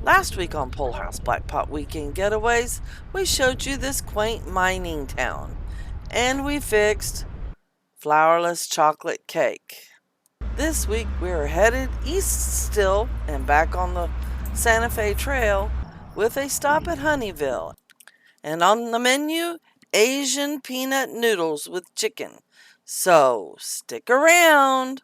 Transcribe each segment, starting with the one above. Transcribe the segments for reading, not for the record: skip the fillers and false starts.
Last week on Pole House Blackpot Weekend Getaways, we showed you this quaint mining town, and we fixed flourless chocolate cake. This week we're headed east still and back on the Santa Fe Trail with a stop at Honeyville. And on the menu, Asian peanut noodles with chicken. So stick around.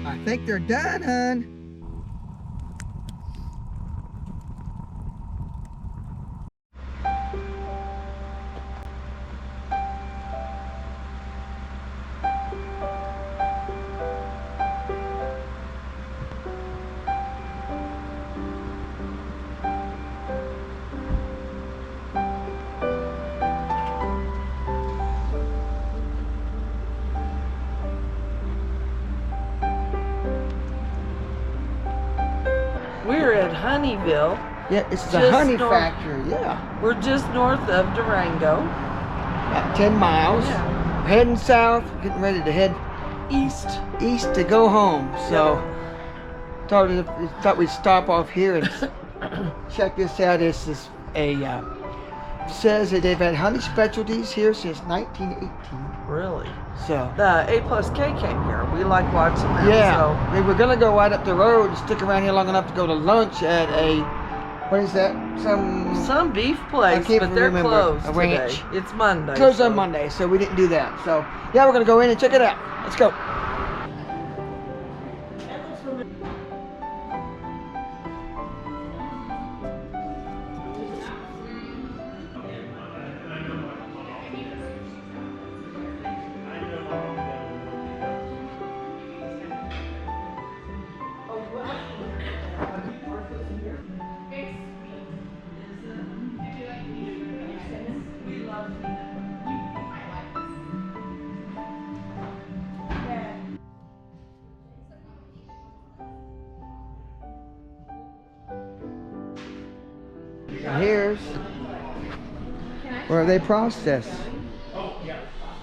I think they're done, hon. We're at Honeyville. Yeah, this is a Just honey north- factory. Yeah, We're just north of Durango. about 10 miles. Yeah. We're heading south, getting ready to head East. east to go home. So, thought we'd stop off here and check this out. This is a says that they've had honey specialties here since 1918. Really? So, The A+K came here. We like watching them. yeah, we were gonna go right up the road and stick around here long enough to go to lunch at a what is that? So some beef place, can't but they're remember. closed A today. ranch. It's Monday. Closed so- on Monday, so we didn't do that. So, yeah, we're gonna go in and check it out. Let's go. And here's where they process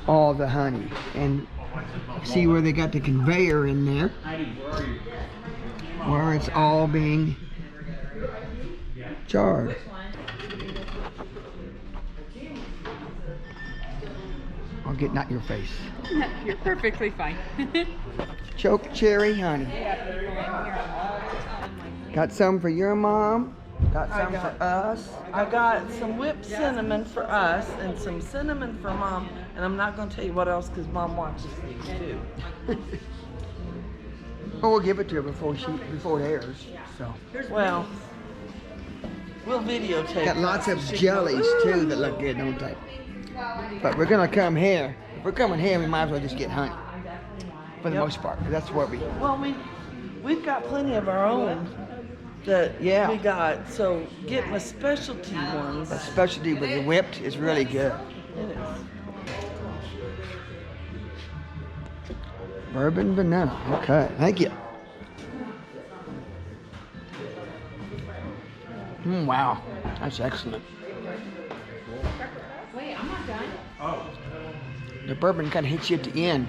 all the honey. And see where they got the conveyor in there, where it's all being jarred. I'll get not your face. You're perfectly fine. Choke cherry honey. Got some for your mom. Got some for us. I got some whipped cinnamon for us and some cinnamon for Mom. And I'm not going to tell you what else because Mom watches these too. Oh, we'll give it to her before it airs. So Well, we'll videotape. got lots that of so she jellies can- too that look good, don't they? But we're gonna come here. If we're coming here, we might as well just get honey for the Yep. most part. That's what we. Well, we've got plenty of our own that Yeah. we got. So getting the specialty ones. The specialty with the whipped is really good. It is. Bourbon banana. Okay, thank you. Wow, that's excellent. Wait, I'm not done. The bourbon kind of hits you at the end.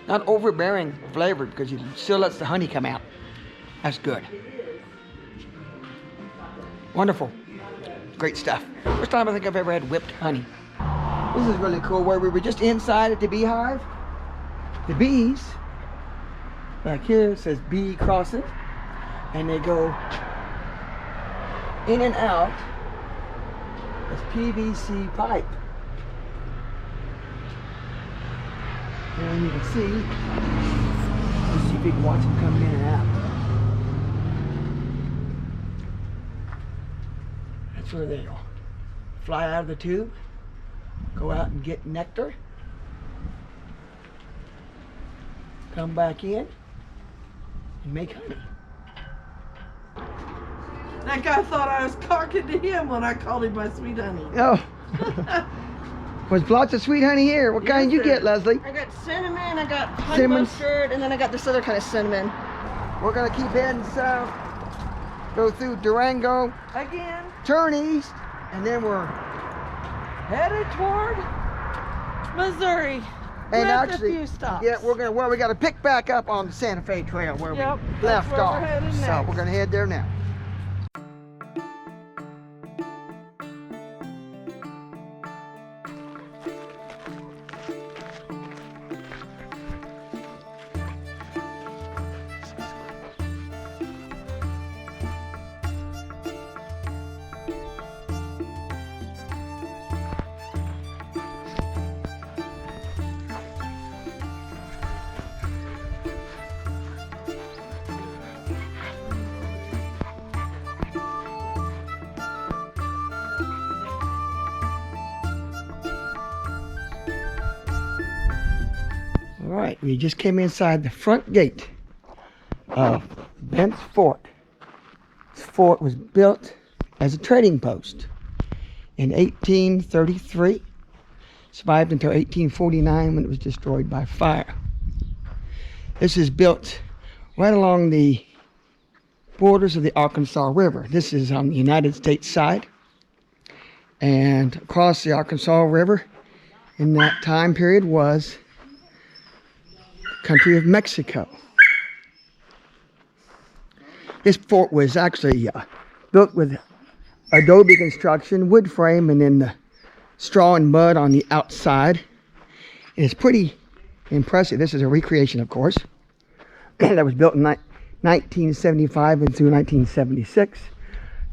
Not overbearing flavor because it still lets the honey come out. That's good. Wonderful. Great stuff. First time I think I've ever had whipped honey. This is really cool where we were just inside at the beehive. The bees, back here it says bee crossing, and they go in and out this PVC pipe. And you can see, let's see if you can watch them coming in and out. That's where they go. Fly out of the tube, go out and get nectar, come back in and make honey. That guy thought I was talking to him when I called him my sweet honey. Oh. Was lots of sweet honey here. What kind did you get, Leslie? I got cinnamon, I got honey Cinnamon. mustard, and then I got this other kind of cinnamon. We're gonna keep heading south, go through Durango, Again, turn east, and then we're headed toward Missouri. and with actually, a few stops. yeah, we gotta pick back up on the Santa Fe Trail where Yep, we that's left where we're off. headed So next. we're gonna head there now. All right, we just came inside the front gate of Bent's Fort. This fort was built as a trading post in 1833. Survived until 1849 when it was destroyed by fire. This is built right along the borders of the Arkansas River. This is on the United States side. And across the Arkansas River in that time period was country of Mexico. This fort was actually built with adobe construction, wood frame, and then the straw and mud on the outside. And it's pretty impressive. This is a recreation, of course. That was built in 1975 and through 1976.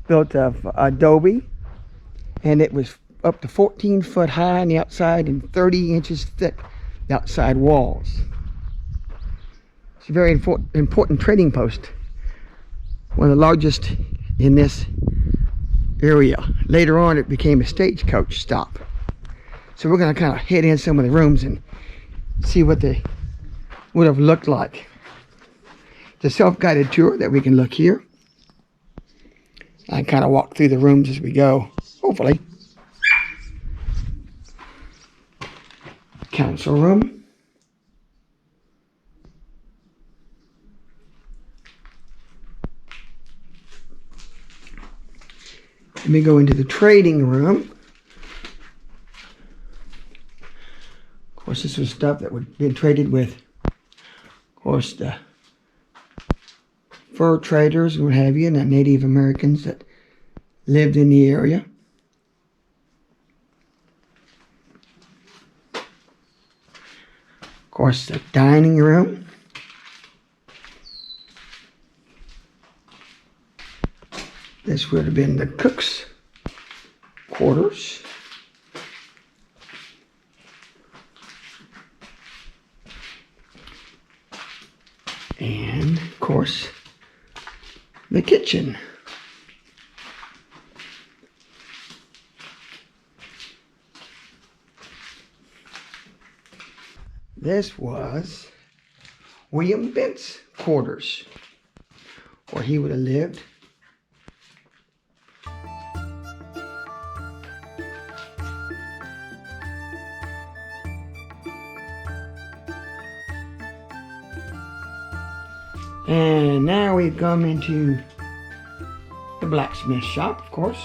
Built of adobe, and it was up to 14 foot high on the outside and 30 inches thick, the outside walls. It's a very important trading post, one of the largest in this area. Later on, it became a stagecoach stop. So we're going to kind of head in some of the rooms and see what they would have looked like. It's a self-guided tour that we can look here. I kind of walk through the rooms as we go, hopefully. Council room. Let me go into the trading room. Of course, this was stuff that would be traded with, of course, the fur traders and what have you, and the Native Americans that lived in the area. Of course, the dining room. This would have been the cook's quarters. And, of course, the kitchen. This was William Bent's quarters, where he would have lived. And now we've come into the blacksmith shop, of course.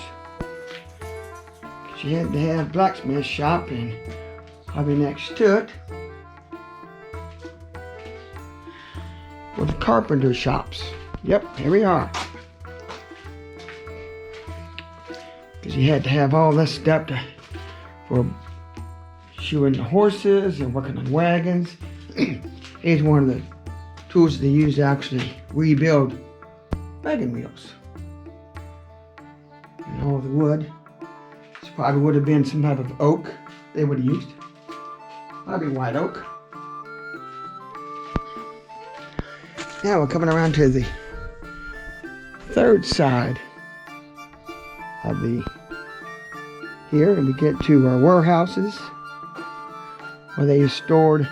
She had to have blacksmith shop, and probably next to it were the carpenter shops. Yep, here we are. Because you had to have all this stuff for shoeing the horses and working on wagons. Here's one of the tools they use to actually rebuild wagon wheels. And all the wood. This probably would have been some type of oak they would have used. Probably white oak. Now we're coming around to the third side of the here, and we get to our warehouses where they stored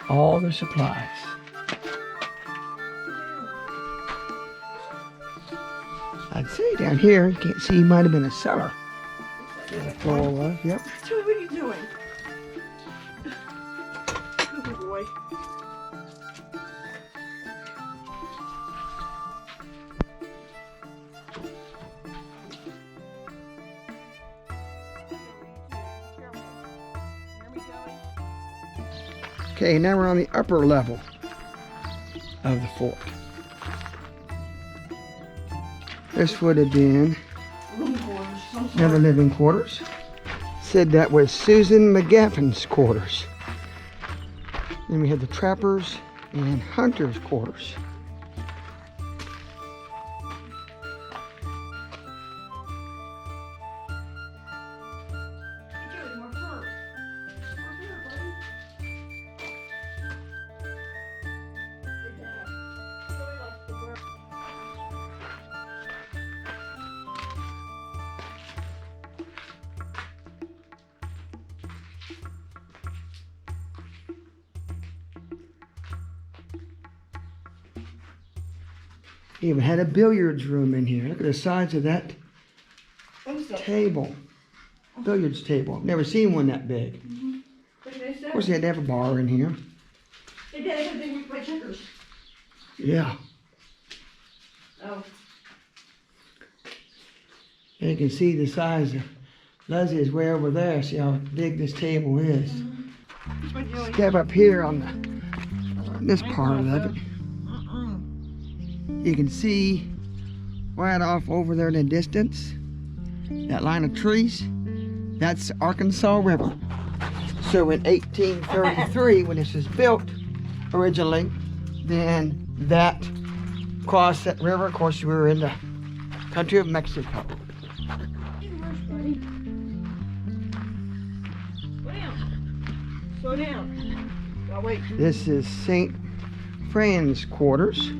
all their supplies. I'd say down here, you can't see, might have been a cellar. The floor was, yep. Joey, what are you doing? Good boy. Okay, now we're on the upper level of the fort. This would have been another living quarters. Said that was Susan McGaffin's quarters. Then we had the trappers and hunters' quarters. He even had a billiards room in here. Look at the size of that table. Billiards table. I've never seen one that big. What did they say? Of course, they had to have a bar in here. They did because they would play checkers. Yeah. Oh. And you can see the size of Leslie is way over there. See how big this table is. What Joey? Step up here on this part of it. You can see right off over there in the distance, that line of trees, that's the Arkansas River. So in 1833, when this was built originally, then that crossed that river. Of course, we were in the country of Mexico. Slow down. Oh, wait. This is St. Fran's quarters.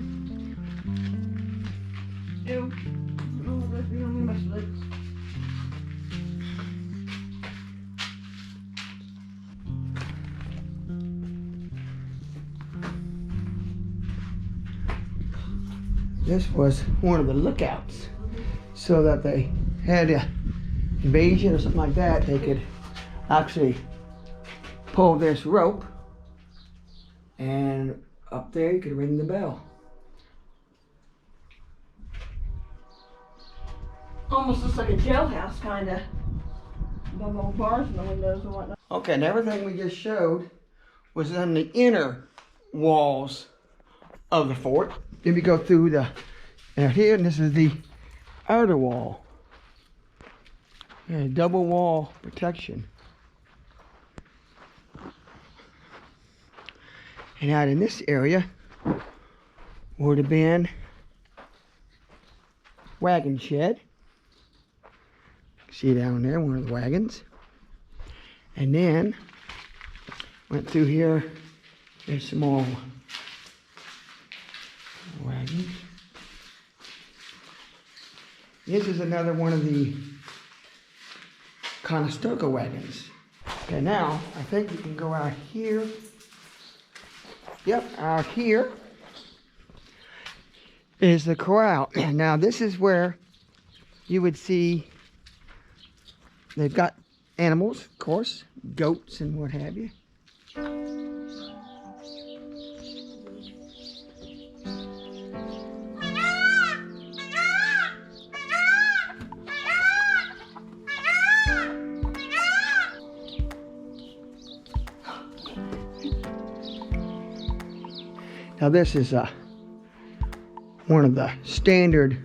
Ew. Oh, that's the only much legs. This was one of the lookouts, so that they had an invasion or something like that, they could actually pull this rope, and up there you could ring the bell. Almost looks like a jailhouse, kind of. The little bars in the windows and whatnot. Okay, and everything we just showed was on the inner walls of the fort. Then we go through the here, and this is the outer wall. Yeah, double wall protection. And out in this area would have been wagon shed. See down there, one of the wagons. And then went through here. There's some more wagons. This is another one of the Conestoga wagons. Okay, now I think we can go out here. Yep, out here is the corral. Now this is where you would see they've got animals, of course, goats and what have you. Now this is one of the standard,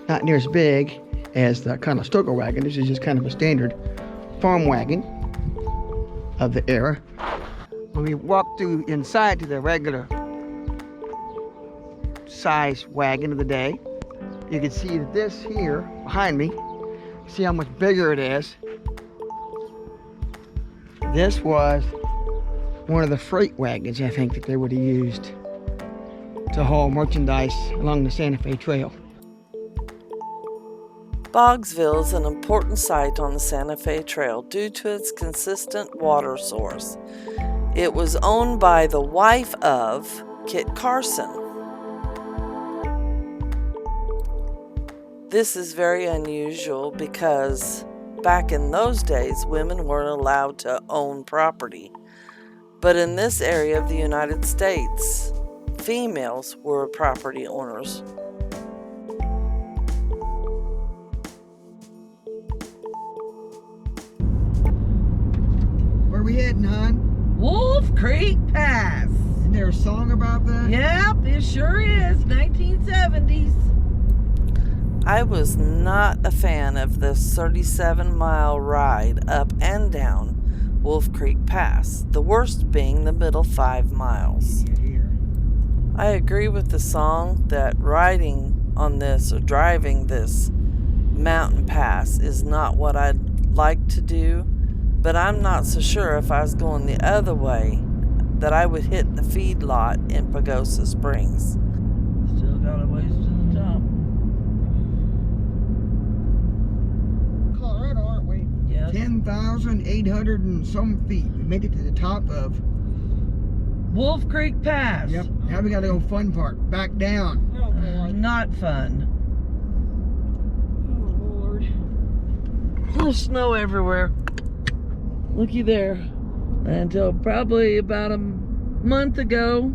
not near as big as the Conestoga wagon. This is just kind of a standard farm wagon of the era. When we walk through inside to the regular size wagon of the day, you can see that this here behind me, see how much bigger it is. This was one of the freight wagons, I think, that they would have used to haul merchandise along the Santa Fe Trail. Boggsville is an important site on the Santa Fe Trail due to its consistent water source. It was owned by the wife of Kit Carson. This is very unusual because back in those days, women weren't allowed to own property. But in this area of the United States, females were property owners. Where we heading, hon? Wolf Creek Pass. Isn't there a song about that? Yep, it sure is. 1970s. I was not a fan of this 37-mile ride up and down Wolf Creek Pass, the worst being the middle 5 miles. I agree with the song that riding on this or driving this mountain pass is not what I'd like to do, but I'm not so sure if I was going the other way that I would hit the feed lot in Pagosa Springs. Still got a ways to the top. Colorado, aren't we? Yes. 10,800 and some feet. We made it to the top of. Wolf Creek Pass. Yep. Now we gotta go fun part. Back down. Oh, Lord. Not fun. Oh, Lord. There's snow everywhere. Looky there. Until probably about a month ago,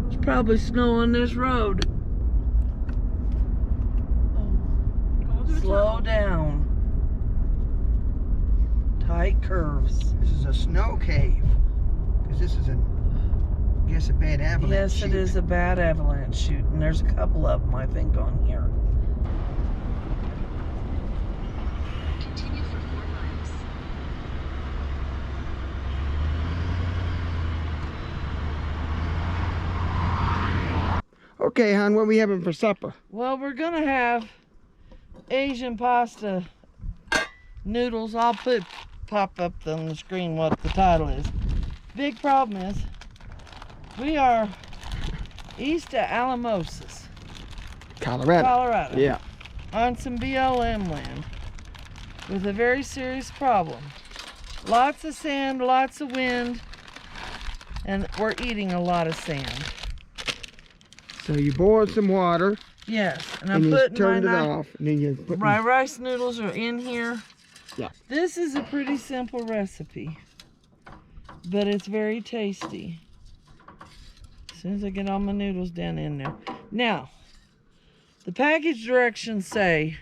there's probably snow on this road. Go to the Slow top. down. Tight curves. This is a snow cave. Because this is I guess a bad avalanche. Yes, it is a bad avalanche chute, and there's a couple of them, I think, on here. Continue for 4 miles. Okay, hon, what are we having for supper? Well, we're gonna have Asian pasta noodles. I'll pop up on the screen what the title is. Big problem is we are east of Alamosis, Colorado. Yeah. On some BLM land with a very serious problem. Lots of sand, lots of wind, and we're eating a lot of sand. So you boiled some water Yes, and and I'm you putting turned it my off, and then you put my rice noodles are in here. Yeah. This is a pretty simple recipe, but it's very tasty. As soon as I get all my noodles down in there. Now, the package directions say,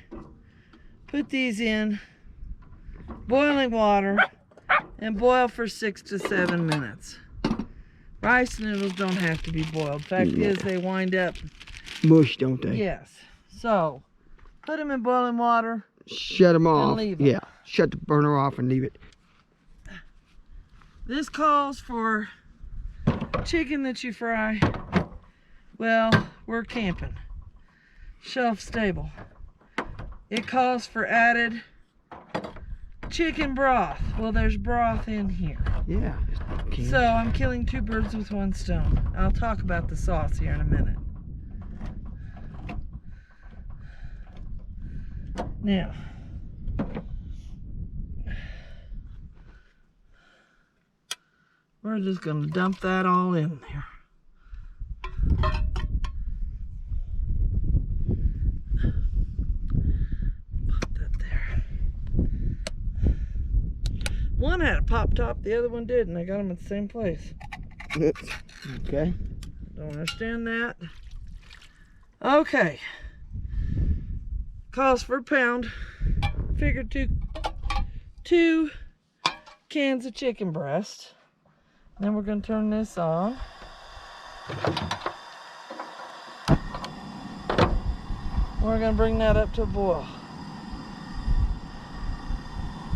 put these in boiling water and boil for 6 to 7 minutes. Rice noodles don't have to be boiled. Fact is, they wind up, mush, don't they? yes. So, put them in boiling water. Shut them off. leave 'em. Yeah. Shut the burner off and leave it. This calls for chicken that you fry. Well, we're camping. Shelf stable. It calls for added chicken broth. Well, there's broth in here. Yeah. So I'm killing 2 birds with 1 stone. I'll talk about the sauce here in a minute. Now, we're just going to dump that all in there. Put that there. One had a pop top, the other one didn't. I got them at the same place. Okay. Don't understand that. Okay. Cost per pound. Figure two cans of chicken breast. Then we're going to turn this on. We're going to bring that up to a boil.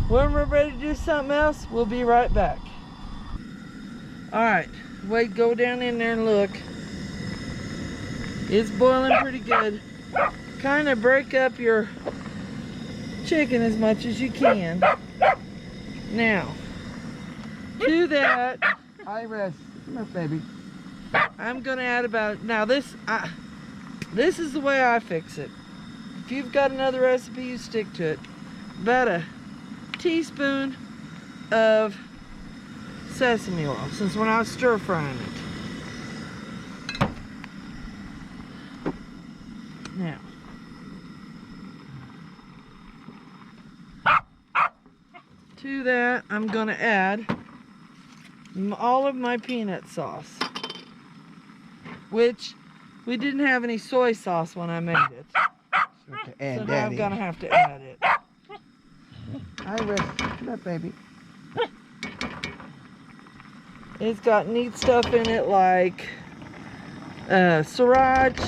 When we're ready to do something else, we'll be right back. Alright, wait, go down in there and look. It's boiling pretty good. Kind of break up your chicken as much as you can. Now, to that, Hi, Red. Come here, baby. I'm gonna add about, now this is the way I fix it. If you've got another recipe, you stick to it. About a teaspoon of sesame oil, since we're not stir frying it. Now, To that, I'm going to add all of my peanut sauce, which we didn't have any soy sauce when I made it. So to add So now that I'm going to in. have to add it. Hi, Rick. Come up, baby. It's got neat stuff in it like sriracha,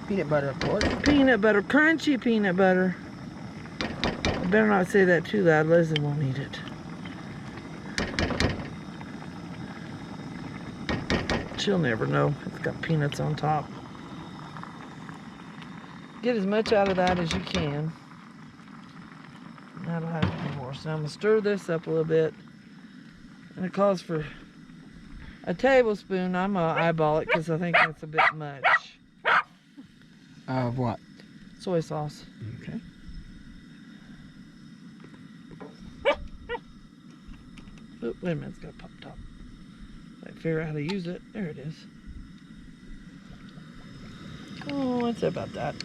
Peanut butter, of course. peanut butter, crunchy peanut butter. I better not say that too loud, Leslie won't eat it. She'll never know. It's got peanuts on top. Get as much out of that as you can. That'll have to be more. So I'm going to stir this up a little bit. And it calls for a tablespoon. I'm going to eyeball it because I think that's a bit much. Of what? Soy sauce. Okay. Oh, wait a minute, it's got a pop top. I figure out how to use it. There it is. Oh, it's about that.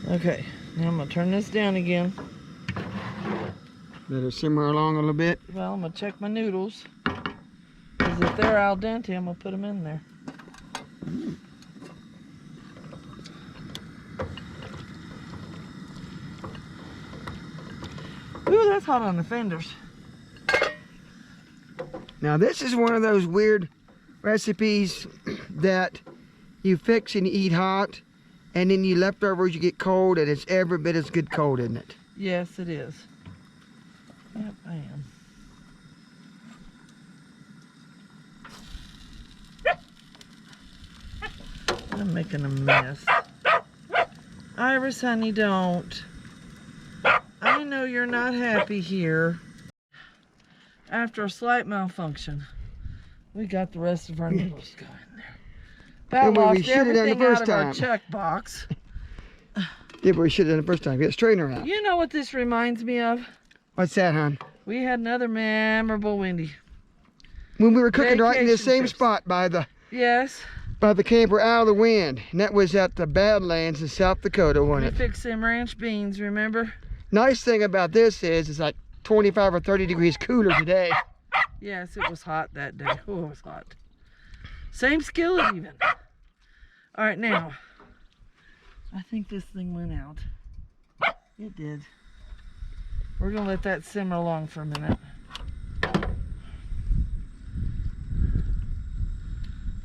Okay, now I'm gonna turn this down again. Let it simmer along a little bit. Well, I'm gonna check my noodles. Because if they're al dente, I'm gonna put them in there. Ooh, that's hot on the fenders. Now this is one of those weird recipes that you fix and you eat hot, and then you leftovers you get cold, and it's every bit as good cold, isn't it? Yes, it is. Yep, I am. I'm making a mess. Iris, honey, don't. I know you're not happy here. After a slight malfunction, we got the rest of our noodles going there. About And we lost should have done the everything out first of our time. check box. Yeah, but we should have done it the first time. Get a strainer out. You know what this reminds me of? What's that, hon? We had another memorable Wendy. When we were cooking right in the Vacation same trips. spot by the Yes, camper Out of the Wind, and that was at the Badlands in South Dakota, we wasn't it? fixed them ranch beans, remember? Nice thing about this is it's like 25 or 30 degrees cooler today. Yes, it was hot that day. Oh, it was hot. Same skillet even. All right, now, I think this thing went out. It did. We're gonna let that simmer along for a minute.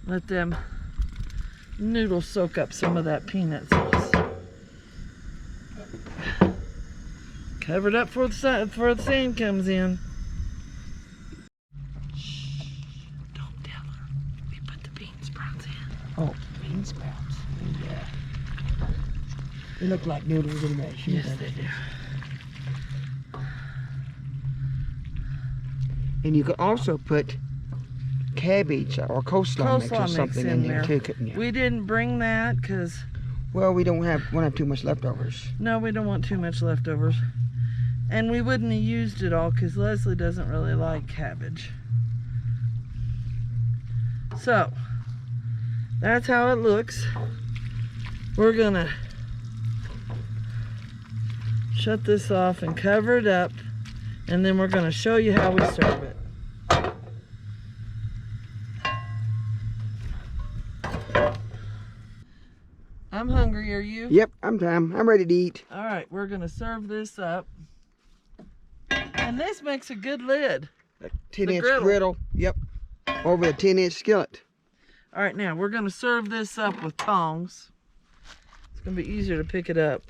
Let them noodles soak up some of that peanut sauce. Cover it up before the sand comes in. Shh, don't tell her. We put the bean sprouts in. Oh, bean sprouts. Yeah. They look like noodles in there. Yes, they do. And you could also put cabbage or coleslaw mix or Coleslaw something mix in in there there. too, couldn't you? We didn't bring that because, Well, we won't have too much leftovers. no, we don't want too much leftovers. And we wouldn't have used it all because Leslie doesn't really like cabbage. So, that's how it looks. We're gonna shut this off and cover it up, and then we're gonna show you how we serve it. I'm hungry, are you? Yep, I'm ready to eat. All right, we're gonna serve this up. And this makes a good lid. A 10-inch griddle. griddle. Yep. Over a 10-inch skillet. All right, now we're gonna serve this up with tongs. It's gonna be easier to pick it up.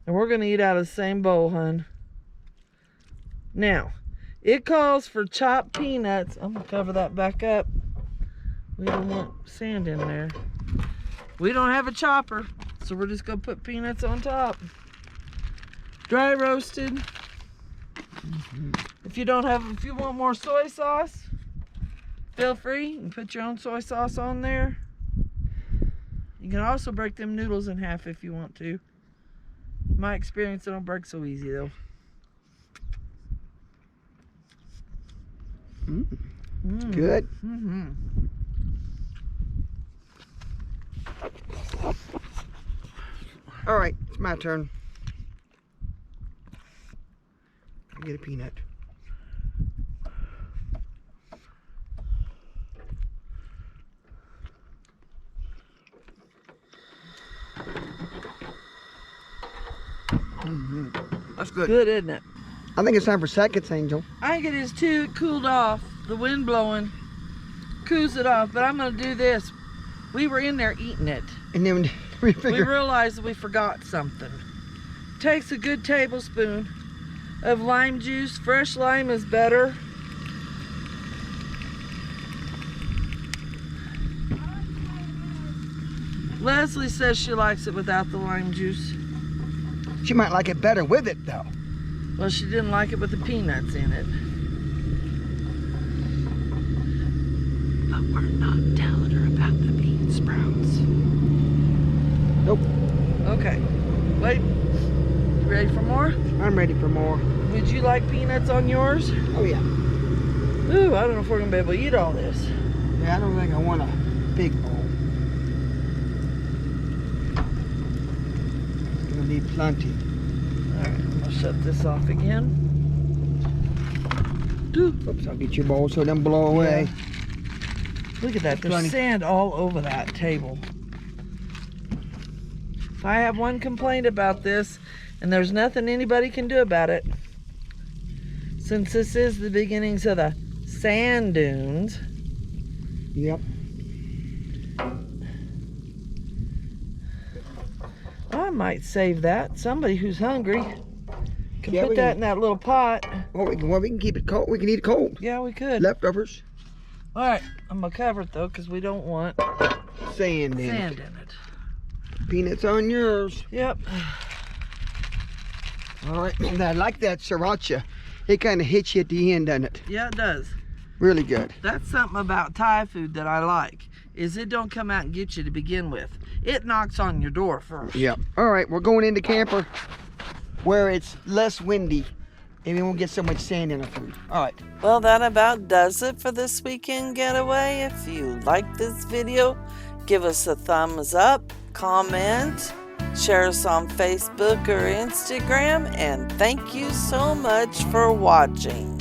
And we're gonna eat out of the same bowl, hun. Now, it calls for chopped peanuts. I'm gonna cover that back up. We don't want sand in there. We don't have a chopper, so we're just gonna put peanuts on top. Dry roasted. If you want more soy sauce, feel free. You can put your own soy sauce on there. You can also break them noodles in half if you want to. My experience, they don't break so easy though. Good. All right, it's my turn. I'll get a peanut. That's good. Good, isn't it? I think it's time for seconds, Angel. I think it is too. It cooled off. The wind blowing cools it off. But I'm going to do this. We were in there eating it. And then we We figure, realized we forgot something. Takes a good tablespoon of lime juice. Fresh lime is better. Leslie says she likes it without the lime juice. she might like it better with it, though. Well, she didn't like it with the peanuts in it. But we're not telling her about the bean sprouts. Nope. Okay. Wait. You ready for more? I'm ready for more. Would you like peanuts on yours? Oh, yeah. Ooh, I don't know if we're going to be able to eat all this. Yeah, I don't think I want a big bowl. It's gonna need plenty. Alright, I'm going to shut this off again. Oops, I'll get your bowl so it doesn't blow away. Look at that. There's Plenty. sand all over that table. If I have one complaint about this, and there's nothing anybody can do about it, since this is the beginnings of the sand dunes, Yep. I might save that. Somebody who's hungry can Yeah, put we that can- in that little pot. Well, we can keep it cold. We can eat it cold. Yeah, we could. Leftovers. All right, I'm gonna cover it though, because we don't want Sand in sand it. in it. Peanuts on yours. Yep. All right. And I like that sriracha. It kind of hits you at the end, doesn't it? Yeah, it does. Really good. That's something about Thai food that I like, is it don't come out and get you to begin with. It knocks on your door first. Yep. All right, we're going into camper where it's less windy and we won't get so much sand in our food. All right. Well, that about does it for this weekend getaway. If you like this video, give us a thumbs up, comment, share us on Facebook or Instagram, and thank you so much for watching.